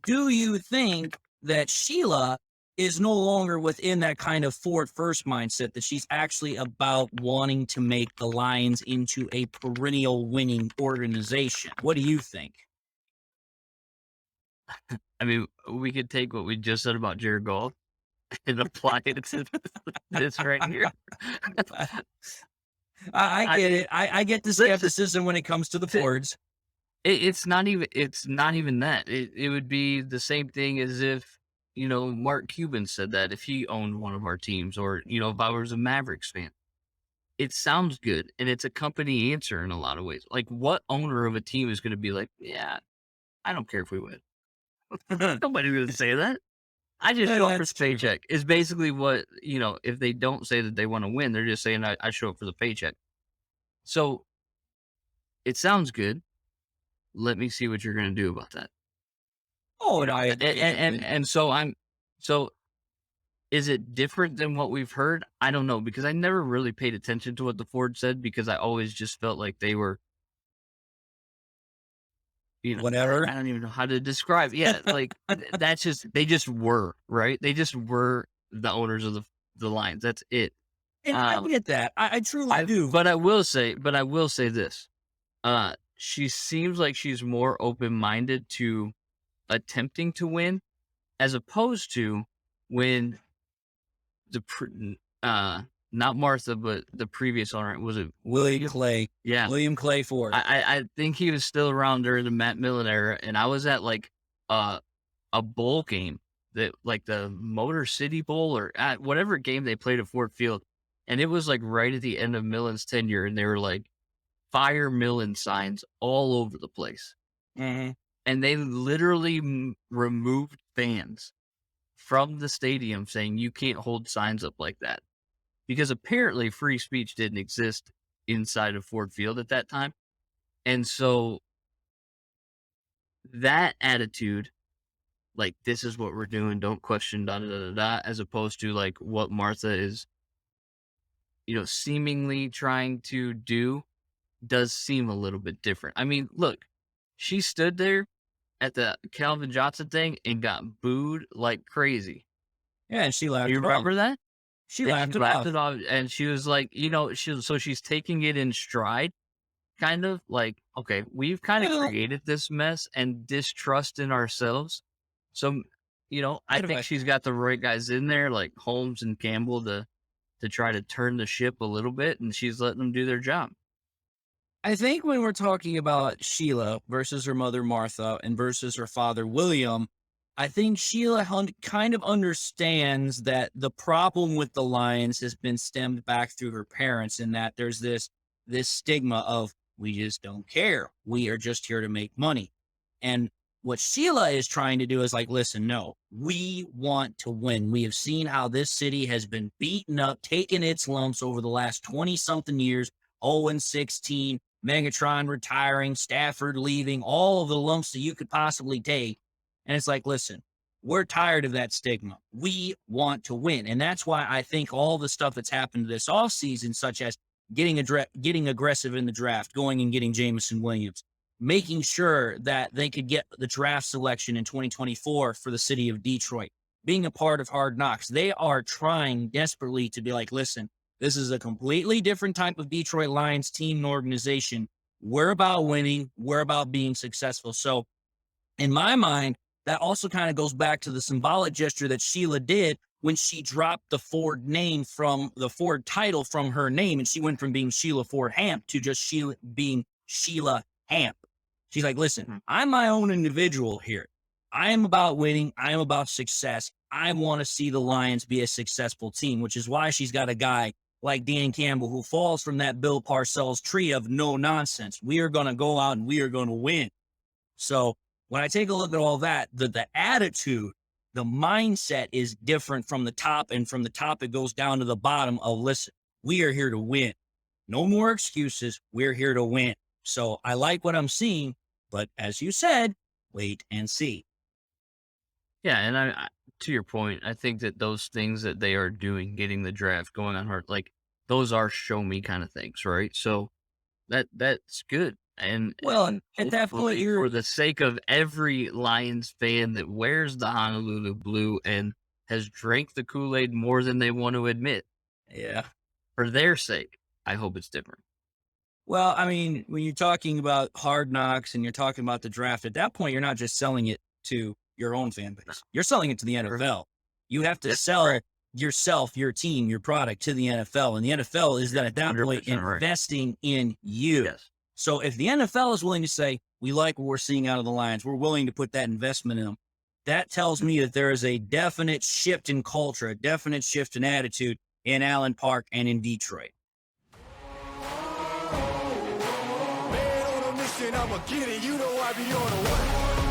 Do you think that Sheila is no longer within that kind of Ford first mindset, that she's actually about wanting to make the Lions into a perennial winning organization? What do you think? I mean, we could take what we just said about Jared Goff and apply it to this right here. I I get it. I get the listen, skepticism when it comes to the t Fords. it's not even that. It would be the same thing as if, Mark Cuban said that if he owned one of our teams or, if I was a Mavericks fan. It sounds good, and it's a company answer in a lot of ways. Like, what owner of a team is gonna be like, "Yeah, I don't care if we win." Nobody's gonna say that. I just show up for the That's true. paycheck. Is basically what if they don't say that they wanna win, they're just saying, "I show up for the paycheck." So, it sounds good. Let me see what you're gonna do about that. Oh, You and know, I and agree. and and and so I'm so is it different than what we've heard? I don't know, because I never really paid attention to what the Ford said because I always just felt like they were, Whatever. I don't even know how to describe, yeah, like, that's just they just were, right? They just were the owners of the Lions, that's it. And I Um, get that. I truly I do. but I will say this, she seems like she's more open-minded to attempting to win as opposed to when the not Martha, but the previous owner, was it William William? Clay. Yeah. William Clay Ford. I think he was still around during the Matt Millen era, and I was at, like, uh, a bowl game that like, the Motor City Bowl or at whatever game they played at Ford Field, and it was, like, right at the end of Millen's tenure, and they were, like, "Fire Millen" signs all over the place, Mhm. and they literally removed fans from the stadium saying, "You can't hold signs up like that," because apparently free speech didn't exist inside of Ford Field at that time, and so that attitude, like, "This is what we're doing, don't question, da da da da da," as opposed to, like, what Martha is, seemingly trying to do, does seem a little bit different. I mean, look, she stood there at the Calvin Johnson thing and got booed like crazy. Yeah, and she laughed You it off. remember that? She And she laughed it laughed off. it off, and she was like, she's taking it in stride, kind of like, "Okay, we've kinda Well, created this mess and distrust in ourselves." So, I bit of think a she's got the right guys in there, like Holmes and Campbell, to try to turn the ship a little bit, and she's letting them do their job. I think when we're talking about Sheila versus her mother Martha and versus her father William, I think Sheila kind of understands that the problem with the Lions has been stemmed back through her parents, in that there's this stigma of, we just don't care. We are just here to make money. And what Sheila is trying to do is like, listen, no, we want to win. We have seen how this city has been beaten up, taking its lumps over the last 20 something years, 0 and 16, Megatron retiring, Stafford leaving, all of the lumps that you could possibly take. And it's like, listen, we're tired of that stigma. We want to win. And that's why I think all the stuff that's happened this offseason, such as getting aggressive in the draft, going and getting Jamison Williams, making sure that they could get the draft selection in 2024 for the city of Detroit, being a part of Hard Knocks. They are trying desperately to be like, listen, this is a completely different type of Detroit Lions team and organization. We're about winning. We're about being successful. So, in my mind, that also kind of goes back to the symbolic gesture that Sheila did when she dropped the Ford name from the Ford title from her name. And she went from being Sheila Ford Hamp to just Sheila being Sheila Hamp. She's like, listen, Mhm. I'm my own individual here. I am about winning. I am about success. I want to see the Lions be a successful team, which is why she's got a guy like Dan Campbell who falls from that Bill Parcells tree of no nonsense. We are going to go out and we are going to win. So when I take a look at all that, the attitude, the mindset is different from the top, and from the top it goes down to the bottom of, listen, we are here to win. No more excuses. We're here to win. So I like what I'm seeing, but as you said, wait and see. Yeah, and to your point, I think that those things that they are doing, getting the draft going on hard, like, those are show me kind of things, right? So that's good. Well, And at that point, hopefully, for the sake of every Lions fan that wears the Honolulu blue and has drank the Kool-Aid more than they want to admit, yeah. for their sake, I hope it's different. Well, I mean, when you're talking about Hard Knocks and you're talking about the draft, at that point, you're not just selling it to your own fan base. You're selling it to the NFL. You have to That's sell correct. yourself, your team, your product to the NFL. And the NFL is then at that point 100% right. investing in you. Yes. So if the NFL is willing to say, we like what we're seeing out of the Lions, we're willing to put that investment in them, that tells me that there is a definite shift in culture, a definite shift in attitude in Allen Park and in Detroit. Man on a mission, I'ma get it. You know I be on a what?